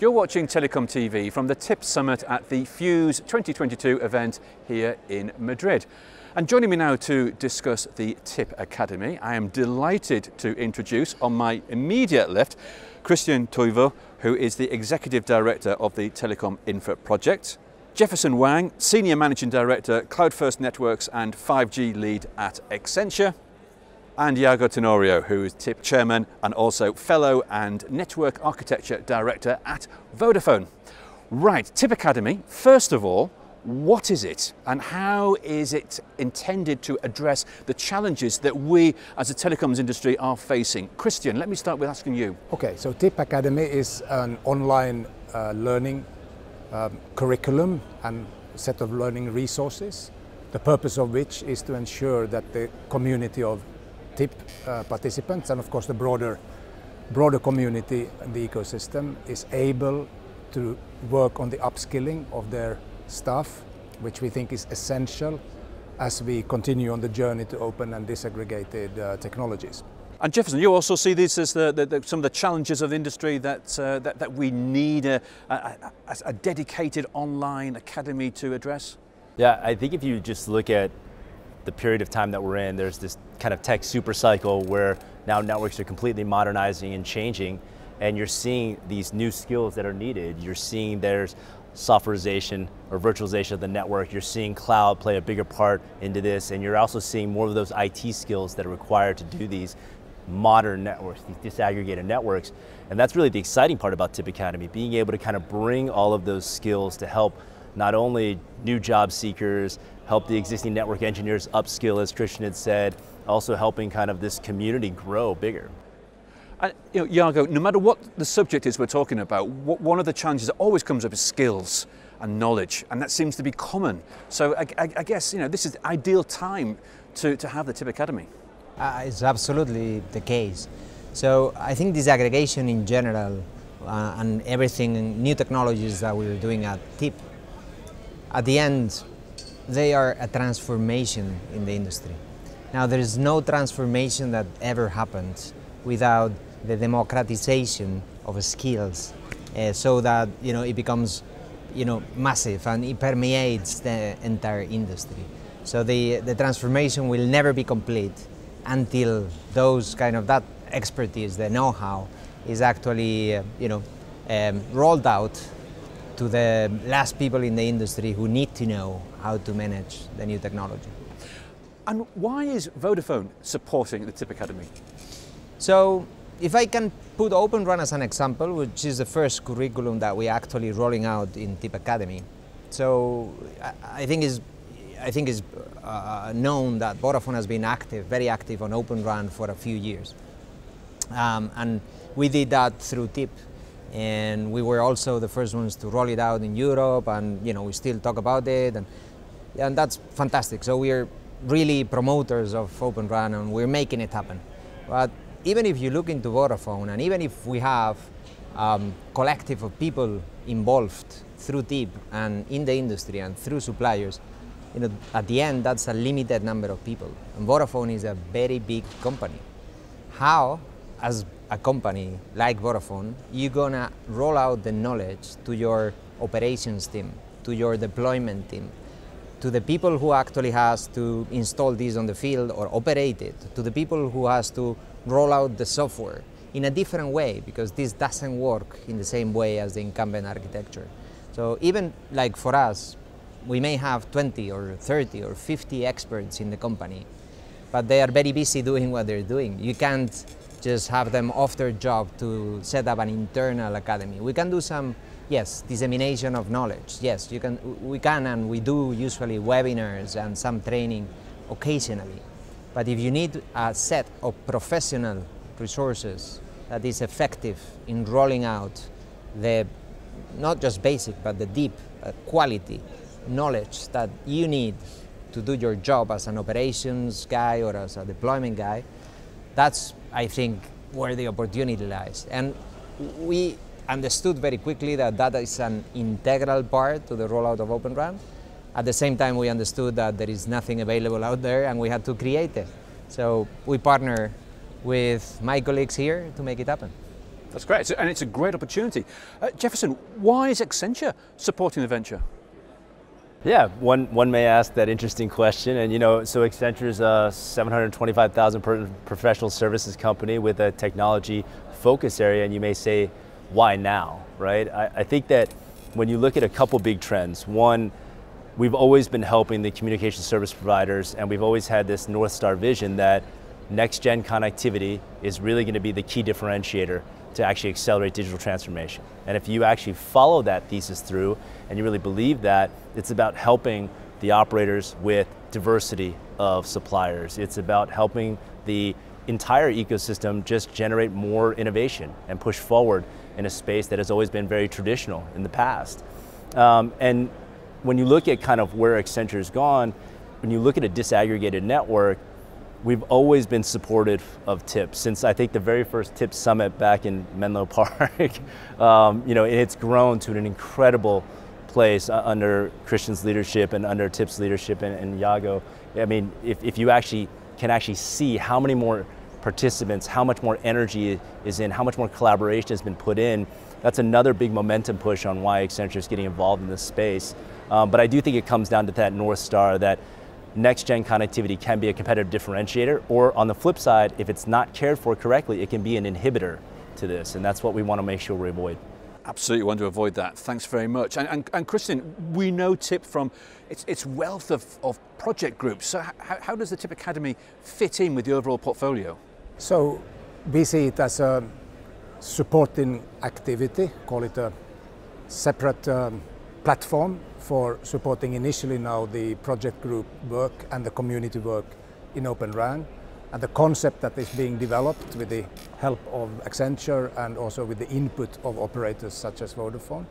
You're watching Telecom TV from the TIP Summit at the Fyuz 2022 event here in Madrid. And joining me now to discuss the TIP Academy, I am delighted to introduce on my immediate left Kristian Toivo, who is the Executive Director of the Telecom Infra Project, Jefferson Wang, Senior Managing Director, Cloud First Networks and 5G Lead at Accenture, and Yago Tenorio, who is TIP Chairman and also Fellow and Network Architecture Director at Vodafone. Right, TIP Academy, first of all, what is it and how is it intended to address the challenges that we as a telecoms industry are facing? Kristian, let me start with asking you. Okay, so TIP Academy is an online learning curriculum and set of learning resources, the purpose of which is to ensure that the community of TIP participants and of course the broader community and the ecosystem is able to work on the upskilling of their staff, which we think is essential as we continue on the journey to open and disaggregated technologies. And Jefferson, you also see this as some of the challenges of the industry that we need a dedicated online academy to address? Yeah, I think if you just look at the period of time that we're in, there's this kind of tech super cycle where now networks are completely modernizing and changing, and you're seeing these new skills that are needed. You're seeing there's softwareization or virtualization of the network. You're seeing cloud play a bigger part into this, and you're also seeing more of those IT skills that are required to do these modern networks, these disaggregated networks. And that's really the exciting part about TIP Academy, being able to kind of bring all of those skills to help not only new job seekers, help the existing network engineers upskill, as Kristian had said, also helping kind of this community grow bigger. Yago, no matter what the subject is we're talking about, one of the challenges that always comes up is skills and knowledge, and that seems to be common. So I guess this is the ideal time to have the TIP Academy. It's absolutely the case. So I think this aggregation in general and everything, new technologies that we're doing at TIP, at the end, they are a transformation in the industry. Now, there is no transformation that ever happens without the democratization of skills, so that it becomes massive and it permeates the entire industry. So the transformation will never be complete until that expertise, the know-how, is actually rolled out to the last people in the industry who need to know how to manage the new technology. And why is Vodafone supporting the TIP Academy? So, if I can put Open RAN as an example, which is the first curriculum that we're actually rolling out in TIP Academy. So, I think it's known that Vodafone has been very active on Open RAN for a few years. And we did that through TIP. And we were also the first ones to roll it out in Europe, and we still talk about it, and that's fantastic. So we're really promoters of Open RAN, and we're making it happen. But even if you look into Vodafone, and even if we have collective of people involved through TIP and in the industry and through suppliers, at the end that's a limited number of people. And Vodafone is a very big company. How, as a company like Vodafone, you're gonna roll out the knowledge to your operations team, to your deployment team, to the people who actually has to install this on the field or operate it, to the people who has to roll out the software in a different way, because this doesn't work in the same way as the incumbent architecture. So even like for us, we may have 20 or 30 or 50 experts in the company, but they are very busy doing what they're doing. You can't just have them off their job to set up an internal academy. We can do some, yes, dissemination of knowledge. Yes, we can and we do usually webinars and some training occasionally. But if you need a set of professional resources that is effective in rolling out the, not just basic, but the deep quality knowledge that you need to do your job as an operations guy or as a deployment guy, that's, I think, where the opportunity lies. And we understood very quickly that that is an integral part to the rollout of Open RAN. At the same time, we understood that there is nothing available out there and we had to create it. So we partner with my colleagues here to make it happen. That's great, and it's a great opportunity. Jefferson, why is Accenture supporting the venture? Yeah, one may ask that interesting question, and so Accenture is a 725,000 professional services company with a technology focus area, and you may say, why now, right? I think that when you look at a couple big trends, one, we've always been helping the communication service providers, and we've always had this North Star vision that next-gen connectivity is really going to be the key differentiator to actually accelerate digital transformation. And if you actually follow that thesis through, and you really believe that, it's about helping the operators with diversity of suppliers. It's about helping the entire ecosystem just generate more innovation and push forward in a space that has always been very traditional in the past. And when you look at kind of where Accenture has gone, when you look at a disaggregated network, we've always been supportive of TIP since I think the very first TIP summit back in Menlo Park. It's grown to an incredible place under Kristian's leadership and under TIP's leadership and Yago. I mean, if you can see how many more participants, how much more energy is in, how much more collaboration has been put in, that's another big momentum push on why Accenture is getting involved in this space. But I do think it comes down to that North Star that next-gen connectivity can be a competitive differentiator, or on the flip side, if it's not cared for correctly, it can be an inhibitor to this, and that's what we want to make sure we avoid. Absolutely want to avoid that. Thanks very much. And Kristian, we know TIP from its wealth of project groups. So how does the TIP Academy fit in with the overall portfolio? So we see it as a supporting activity, call it a separate platform for supporting initially now the project group work and the community work in Open RAN. And the concept that is being developed with the help of Accenture and also with the input of operators such as Vodafone,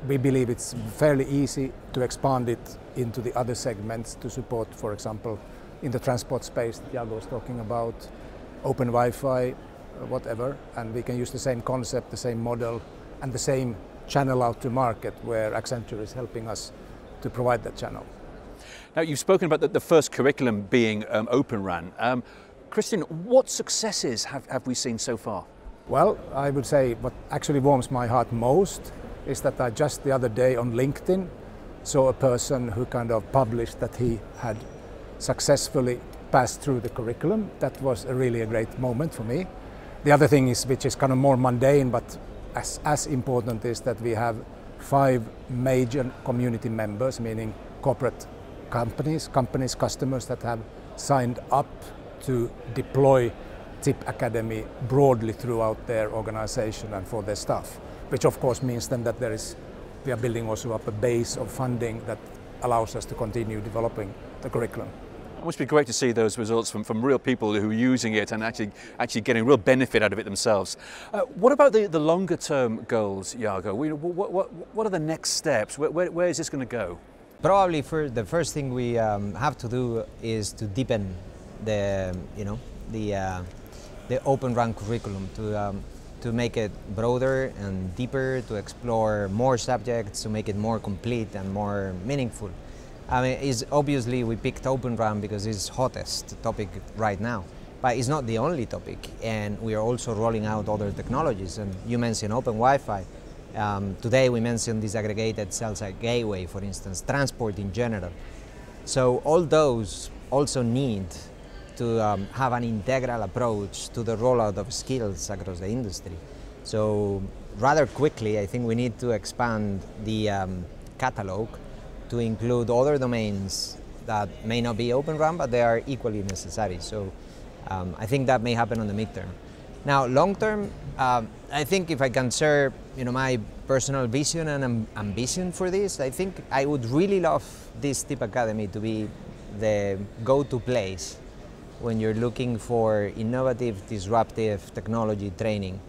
we believe it's fairly easy to expand it into the other segments to support, for example, in the transport space that Yago was talking about, open Wi-Fi, whatever, and we can use the same concept, the same model, and the same channel out to market where Accenture is helping us to provide that channel. Now, you've spoken about the first curriculum being Open RAN. Kristian, what successes have we seen so far? Well, I would say what actually warms my heart most is that I just the other day on LinkedIn saw a person who kind of published that he had successfully passed through the curriculum. That was really a great moment for me. The other thing is, which is kind of more mundane, but as important, is that we have 5 major community members, meaning corporate companies, customers that have signed up to deploy TIP Academy broadly throughout their organization and for their staff, which of course means then that we are building also up a base of funding that allows us to continue developing the curriculum. It must be great to see those results from real people who are using it and actually getting real benefit out of it themselves. What about the longer term goals, Yago? What are the next steps? Where is this going to go? Probably the first thing we have to do is to deepen the Open RAN curriculum, to make it broader and deeper, to explore more subjects, to make it more complete and more meaningful. I mean, obviously we picked Open RAN because it's hottest topic right now, but it's not the only topic, and we are also rolling out other technologies. And you mentioned Open Wi-Fi. Today we mentioned disaggregated cell-site gateway, for instance, transport in general. So all those also need to have an integral approach to the rollout of skills across the industry. So rather quickly, I think we need to expand the catalog to include other domains that may not be Open RAN, but they are equally necessary. So I think that may happen on the midterm. Now, long term, I think if I can share, my personal vision and ambition for this, I think I would really love this TIP Academy to be the go-to place when you're looking for innovative, disruptive technology training.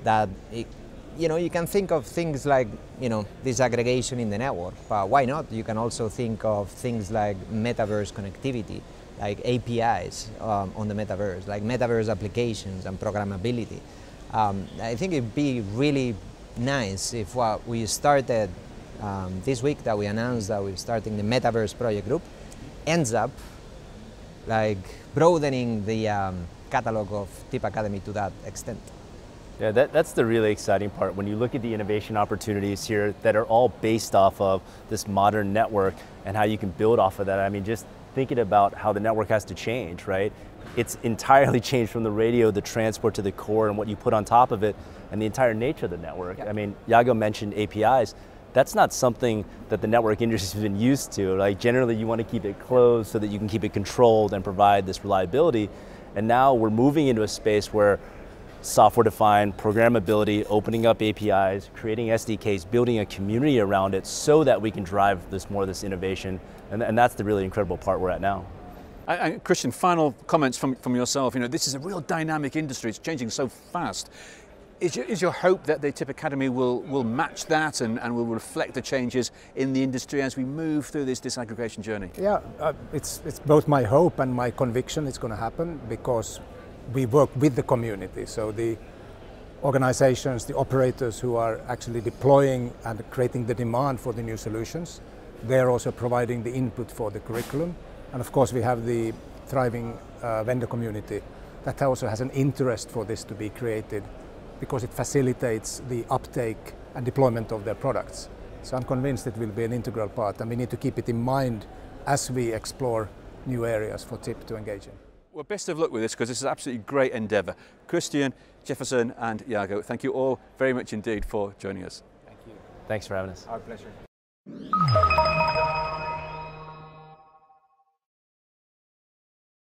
That you can think of things like disaggregation in the network, but why not? You can also think of things like metaverse connectivity, like APIs on the metaverse, like metaverse applications and programmability. I think it'd be really nice if what we started this week, that we announced that we're starting the Metaverse Project Group, ends up like broadening the catalog of TIP Academy to that extent. Yeah, that's the really exciting part. When you look at the innovation opportunities here that are all based off of this modern network and how you can build off of that. I mean, just thinking about how the network has to change, right? It's entirely changed from the radio, the transport to the core and what you put on top of it and the entire nature of the network. Yeah. I mean, Yago mentioned APIs. That's not something that the network industry has been used to. Like generally you want to keep it closed so that you can keep it controlled and provide this reliability. And now we're moving into a space where software-defined programmability, opening up APIs, creating SDKs, building a community around it so that we can drive more of this innovation. And that's the really incredible part we're at now. And Kristian, final comments from yourself. You know, this is a real dynamic industry. It's changing so fast. Is your hope that the TIP Academy will match that and will reflect the changes in the industry as we move through this disaggregation journey? Yeah, it's both my hope and my conviction it's going to happen, because we work with the community. So the organizations, the operators who are actually deploying and creating the demand for the new solutions, they're also providing the input for the curriculum. And of course we have the thriving vendor community that also has an interest for this to be created, because it facilitates the uptake and deployment of their products. So I'm convinced it will be an integral part, and we need to keep it in mind as we explore new areas for TIP to engage in. Well, best of luck with this, because this is an absolutely great endeavour. Kristian, Jefferson and Yago, thank you all very much indeed for joining us. Thank you. Thanks for having us. Our pleasure.